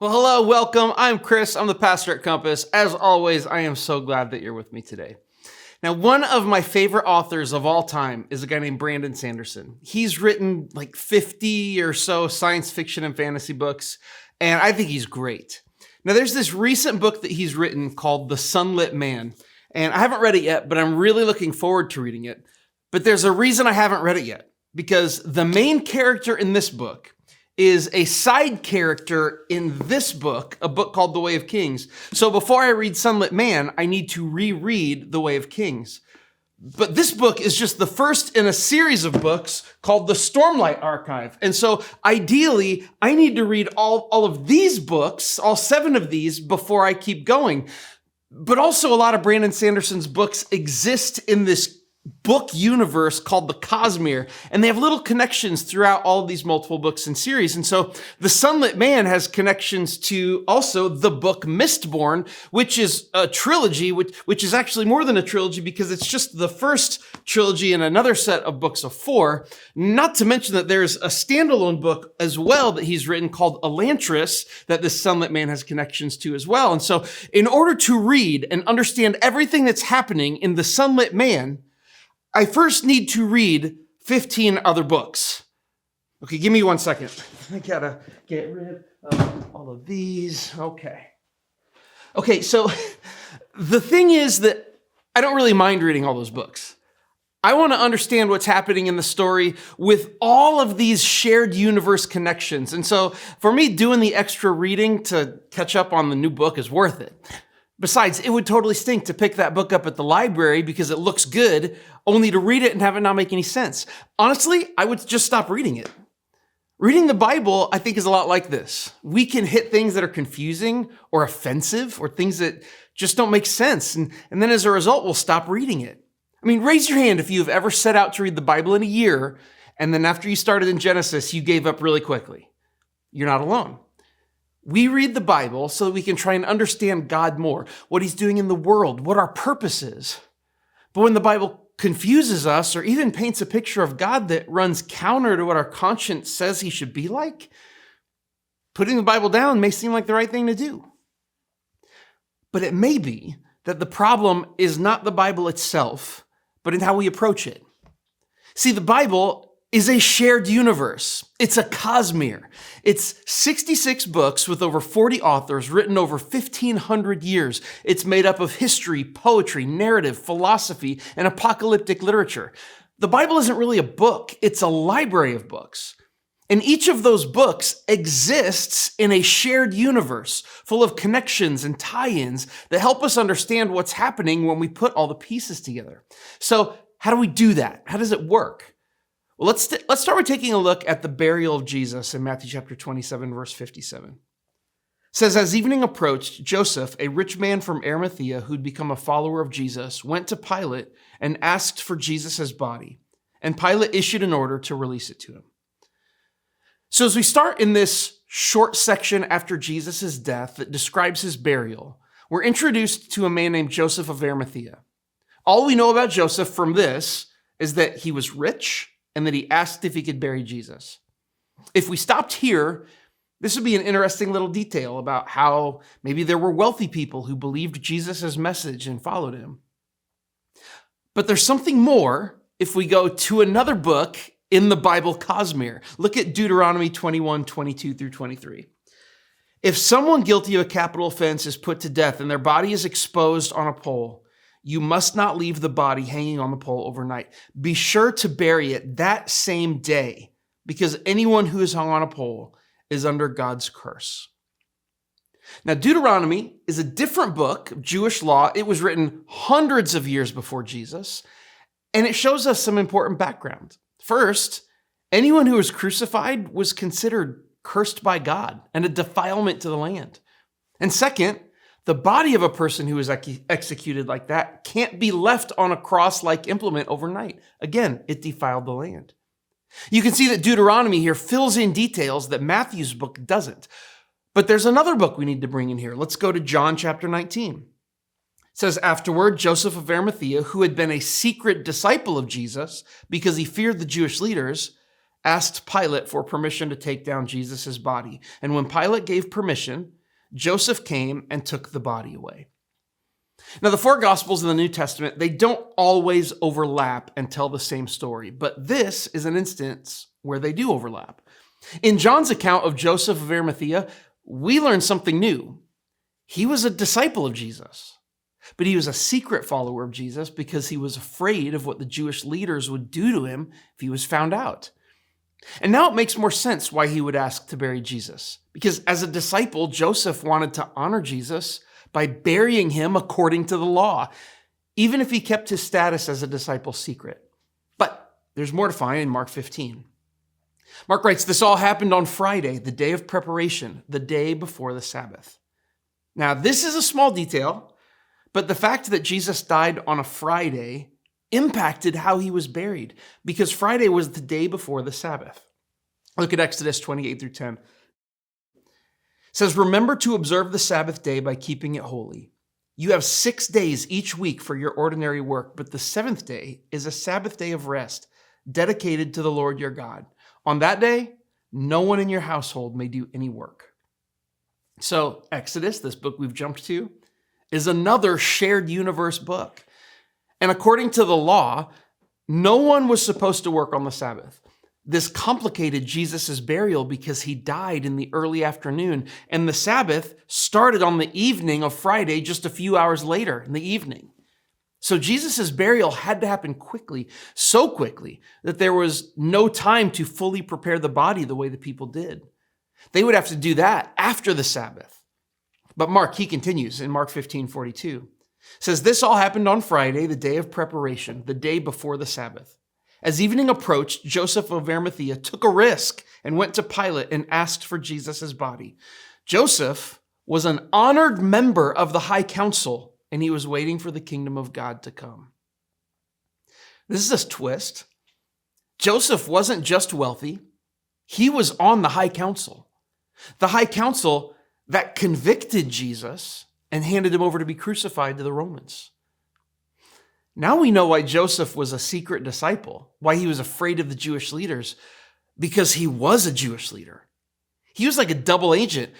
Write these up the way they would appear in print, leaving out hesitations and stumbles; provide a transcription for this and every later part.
Well, hello, welcome. I'm Chris. I'm the pastor at Compass. As always, I am so glad that you're with me today. Now, one of my favorite authors of all time is a guy named Brandon Sanderson. He's written like 50 or so science fiction and fantasy books, and I think he's great. Now, there's this recent book that he's written called The Sunlit Man, and I haven't read it yet, but I'm really looking forward to reading it. But there's a reason I haven't read it yet, because the main character in this book is a side character in this book, a book called The Way of Kings. So before I read Sunlit Man, I need to reread The Way of Kings. But this book is just the first in a series of books called the Stormlight Archive. And so ideally, I need to read all of these books, all 7 of these, before I keep going. But also a lot of Brandon Sanderson's books exist in this book universe called the Cosmere, and they have little connections throughout all of these multiple books and series. And so The Sunlit Man has connections to also the book Mistborn, which is a trilogy, which is actually more than a trilogy because it's just the first trilogy in another set of books of 4. Not to mention that there's a standalone book as well that he's written called Elantris that the Sunlit Man has connections to as well. And so in order to read and understand everything that's happening in The Sunlit Man, I first need to read 15 other books. Okay, give me 1 second. I gotta get rid of all of these. Okay, so the thing is that I don't really mind reading all those books. I want to understand what's happening in the story with all of these shared universe connections. And so for me, doing the extra reading to catch up on the new book is worth it. Besides, it would totally stink to pick that book up at the library because it looks good, only to read it and have it not make any sense. Honestly, I would just stop reading it. Reading the Bible, I think, is a lot like this. We can hit things that are confusing or offensive or things that just don't make sense. And then as a result, we'll stop reading it. I mean, raise your hand if you've ever set out to read the Bible in a year, and then after you started in Genesis, you gave up really quickly. You're not alone. We read the Bible so that we can try and understand God more, what he's doing in the world, what our purpose is. But when the Bible confuses us or even paints a picture of God that runs counter to what our conscience says he should be like, putting the Bible down may seem like the right thing to do. But it may be that the problem is not the Bible itself, but in how we approach it. See, the Bible is a shared universe. It's a cosmere. It's 66 books with over 40 authors written over 1,500 years. It's made up of history, poetry, narrative, philosophy, and apocalyptic literature. The Bible isn't really a book. It's a library of books. And each of those books exists in a shared universe full of connections and tie-ins that help us understand what's happening when we put all the pieces together. So how do we do that? How does it work? Well, let's start with taking a look at the burial of Jesus in Matthew chapter 27, verse 57. It says, as evening approached, Joseph, a rich man from Arimathea who'd become a follower of Jesus, went to Pilate and asked for Jesus' body. And Pilate issued an order to release it to him. So as we start in this short section after Jesus' death that describes his burial, we're introduced to a man named Joseph of Arimathea. All we know about Joseph from this is that he was rich and that he asked if he could bury Jesus. If we stopped here, this would be an interesting little detail about how maybe there were wealthy people who believed Jesus' message and followed him. But there's something more if we go to another book in the Bible Cosmere. Look at Deuteronomy 21, 22 through 23. If someone guilty of a capital offense is put to death and their body is exposed on a pole, you must not leave the body hanging on the pole overnight. Be sure to bury it that same day, because anyone who is hung on a pole is under God's curse. Now, Deuteronomy is a different book of Jewish law. It was written hundreds of years before Jesus, and it shows us some important background. First, anyone who was crucified was considered cursed by God and a defilement to the land. And second, the body of a person who is executed like that can't be left on a cross-like implement overnight. Again, it defiled the land. You can see that Deuteronomy here fills in details that Matthew's book doesn't. But there's another book we need to bring in here. Let's go to John chapter 19. It says, afterward, Joseph of Arimathea, who had been a secret disciple of Jesus because he feared the Jewish leaders, asked Pilate for permission to take down Jesus' body. And when Pilate gave permission, Joseph came and took the body away. Now, the four Gospels in the New Testament, they don't always overlap and tell the same story, but this is an instance where they do overlap. In John's account of Joseph of Arimathea, we learn something new. He was a disciple of Jesus, but he was a secret follower of Jesus because he was afraid of what the Jewish leaders would do to him if he was found out. And now it makes more sense why he would ask to bury Jesus, because as a disciple, Joseph wanted to honor Jesus by burying him according to the law, even if he kept his status as a disciple secret. But there's more to find in Mark 15. Mark writes, "This all happened on Friday, the day of preparation, the day before the Sabbath." Now, this is a small detail, but the fact that Jesus died on a Friday impacted how he was buried, because Friday was the day before the Sabbath. Look at Exodus 28 through 10. It says, "Remember to observe the Sabbath day by keeping it holy. You have 6 days each week for your ordinary work, but the seventh day is a Sabbath day of rest, dedicated to the Lord your God. On that day, no one in your household may do any work." So Exodus, this book we've jumped to, is another shared universe book. And according to the law, no one was supposed to work on the Sabbath. This complicated Jesus' burial because he died in the early afternoon, and the Sabbath started on the evening of Friday, just a few hours later in the evening. So Jesus' burial had to happen quickly, so quickly that there was no time to fully prepare the body the way the people did. They would have to do that after the Sabbath. But Mark, he continues in Mark 15:42. Says, "This all happened on Friday, the day of preparation, the day before the Sabbath. As evening approached, Joseph of Arimathea took a risk and went to Pilate and asked for Jesus' body. Joseph was an honored member of the high council, and he was waiting for the kingdom of God to come." This is a twist. Joseph wasn't just wealthy. He was on the high council. The high council that convicted Jesus and handed him over to be crucified to the Romans. Now we know why Joseph was a secret disciple, why he was afraid of the Jewish leaders, because he was a Jewish leader. He was like a double agent.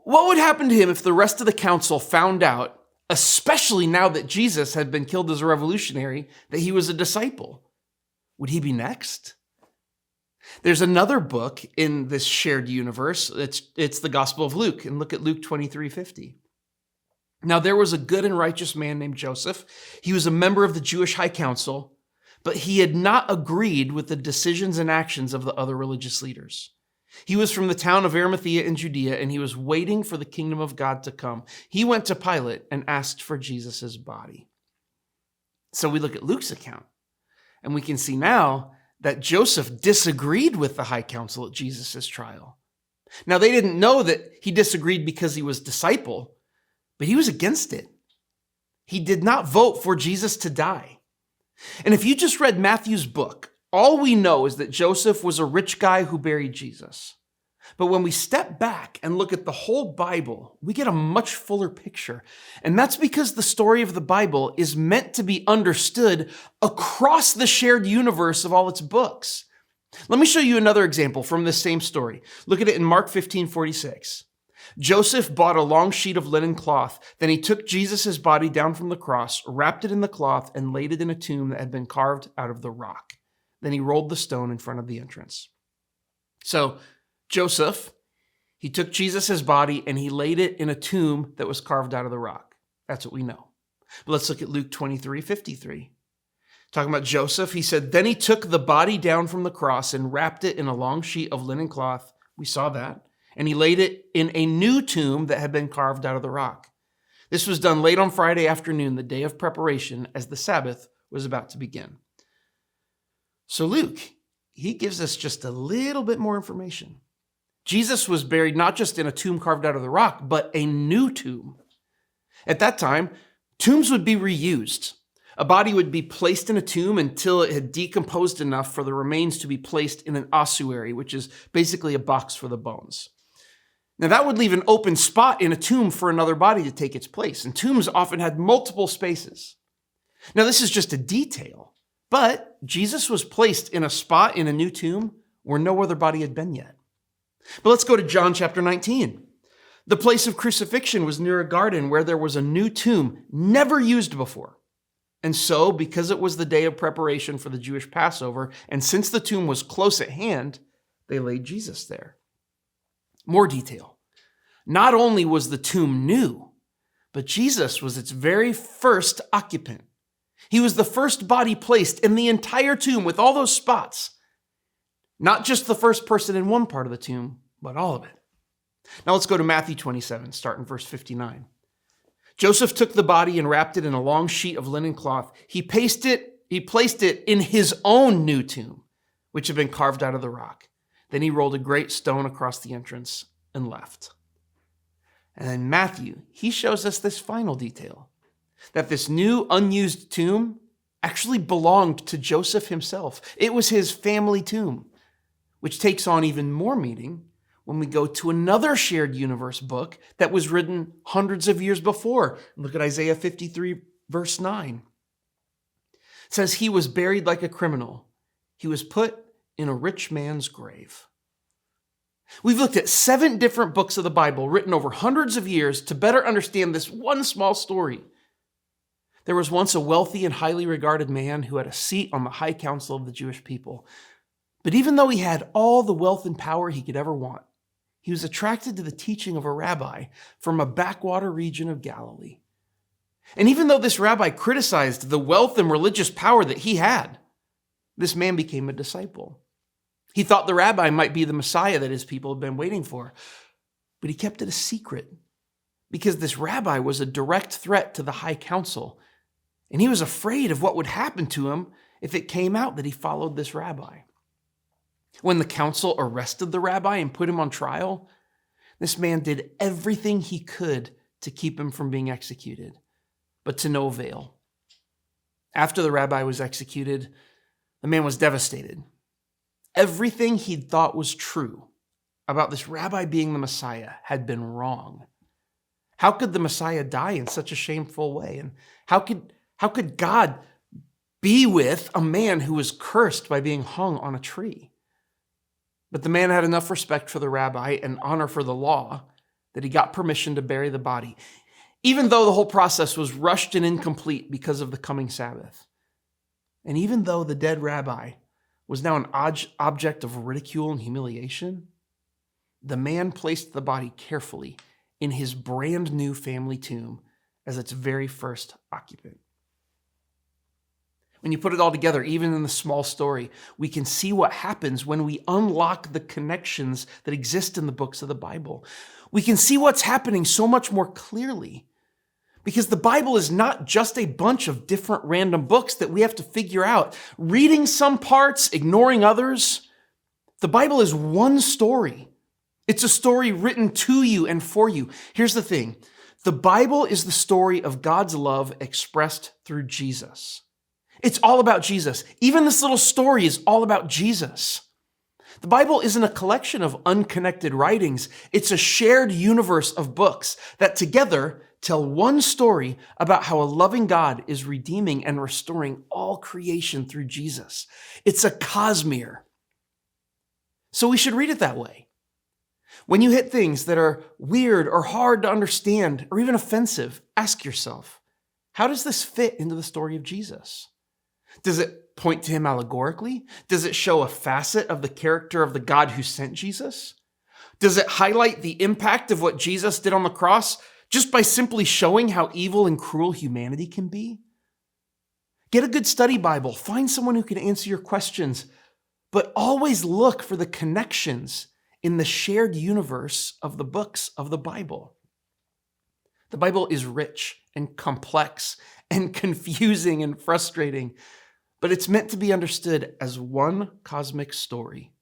What would happen to him if the rest of the council found out, especially now that Jesus had been killed as a revolutionary, that he was a disciple? Would he be next? There's another book in this shared universe. It's the Gospel of Luke, and look at Luke 23:50. "Now there was a good and righteous man named Joseph. He was a member of the Jewish high council, but he had not agreed with the decisions and actions of the other religious leaders. He was from the town of Arimathea in Judea, and he was waiting for the kingdom of God to come. He went to Pilate and asked for Jesus' body." So we look at Luke's account, and we can see now that Joseph disagreed with the high council at Jesus' trial. Now, they didn't know that he disagreed because he was disciple, but he was against it. He did not vote for Jesus to die. And if you just read Matthew's book, all we know is that Joseph was a rich guy who buried Jesus. But when we step back and look at the whole Bible, we get a much fuller picture. And that's because the story of the Bible is meant to be understood across the shared universe of all its books. Let me show you another example from this same story. Look at it in Mark 15:46. "Joseph bought a long sheet of linen cloth. Then he took Jesus' body down from the cross, wrapped it in the cloth, and laid it in a tomb that had been carved out of the rock. Then he rolled the stone in front of the entrance." So Joseph, he took Jesus' body and he laid it in a tomb that was carved out of the rock. That's what we know. But let's look at Luke 23:53. Talking about Joseph, he said, "Then he took the body down from the cross and wrapped it in a long sheet of linen cloth." We saw that. "And he laid it in a new tomb that had been carved out of the rock." This was done late on Friday afternoon, the day of preparation, as the Sabbath was about to begin. So Luke, he gives us just a little bit more information. Jesus was buried not just in a tomb carved out of the rock, but a new tomb. At that time, tombs would be reused. A body would be placed in a tomb until it had decomposed enough for the remains to be placed in an ossuary, which is basically a box for the bones. Now, that would leave an open spot in a tomb for another body to take its place, and tombs often had multiple spaces. Now, this is just a detail, but Jesus was placed in a spot in a new tomb where no other body had been yet. But let's go to John chapter 19. The place of crucifixion was near a garden where there was a new tomb never used before. And so, because it was the day of preparation for the Jewish Passover, and since the tomb was close at hand, they laid Jesus there. More detail. Not only was the tomb new, but Jesus was its very first occupant. He was the first body placed in the entire tomb with all those spots. Not just the first person in one part of the tomb, but all of it. Now let's go to Matthew 27, start in verse 59. Joseph took the body and wrapped it in a long sheet of linen cloth. He placed it in his own new tomb, which had been carved out of the rock. Then he rolled a great stone across the entrance and left. And then Matthew, he shows us this final detail, that this new unused tomb actually belonged to Joseph himself. It was his family tomb, which takes on even more meaning when we go to another shared universe book that was written hundreds of years before. Look at Isaiah 53, verse 9. It says, he was buried like a criminal. He was put in a rich man's grave. We've looked at 7 different books of the Bible written over hundreds of years to better understand this one small story. There was once a wealthy and highly regarded man who had a seat on the high council of the Jewish people. But even though he had all the wealth and power he could ever want, he was attracted to the teaching of a rabbi from a backwater region of Galilee. And even though this rabbi criticized the wealth and religious power that he had, this man became a disciple. He thought the rabbi might be the Messiah that his people had been waiting for, but he kept it a secret because this rabbi was a direct threat to the high council, and he was afraid of what would happen to him if it came out that he followed this rabbi. When the council arrested the rabbi and put him on trial, this man did everything he could to keep him from being executed, but to no avail. After the rabbi was executed, the man was devastated. Everything he'd thought was true about this rabbi being the Messiah had been wrong. How could the Messiah die in such a shameful way? And how could God be with a man who was cursed by being hung on a tree? But the man had enough respect for the rabbi and honor for the law that he got permission to bury the body, even though the whole process was rushed and incomplete because of the coming Sabbath. And even though the dead rabbi was now an object of ridicule and humiliation, the man placed the body carefully in his brand new family tomb as its very first occupant. When you put it all together, even in the small story, we can see what happens when we unlock the connections that exist in the books of the Bible. We can see what's happening so much more clearly because the Bible is not just a bunch of different random books that we have to figure out, reading some parts, ignoring others. The Bible is one story. It's a story written to you and for you. Here's the thing. The Bible is the story of God's love expressed through Jesus. It's all about Jesus. Even this little story is all about Jesus. The Bible isn't a collection of unconnected writings. It's a shared universe of books that together tell one story about how a loving God is redeeming and restoring all creation through Jesus. It's a cosmere. So we should read it that way. When you hit things that are weird or hard to understand or even offensive, ask yourself, how does this fit into the story of Jesus? Does it point to him allegorically? Does it show a facet of the character of the God who sent Jesus? Does it highlight the impact of what Jesus did on the cross just by simply showing how evil and cruel humanity can be? Get a good study Bible. Find someone who can answer your questions, but always look for the connections in the shared universe of the books of the Bible. The Bible is rich and complex and confusing and frustrating, but it's meant to be understood as one cosmic story,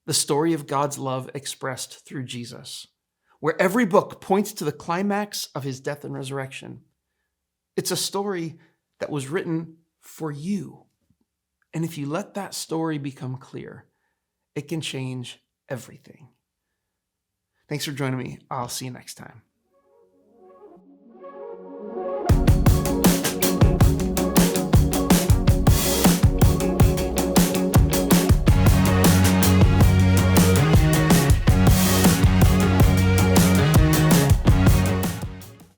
the story of God's love expressed through Jesus, where every book points to the climax of his death and resurrection. It's a story that was written for you. And if you let that story become clear, it can change everything. Thanks for joining me. I'll see you next time.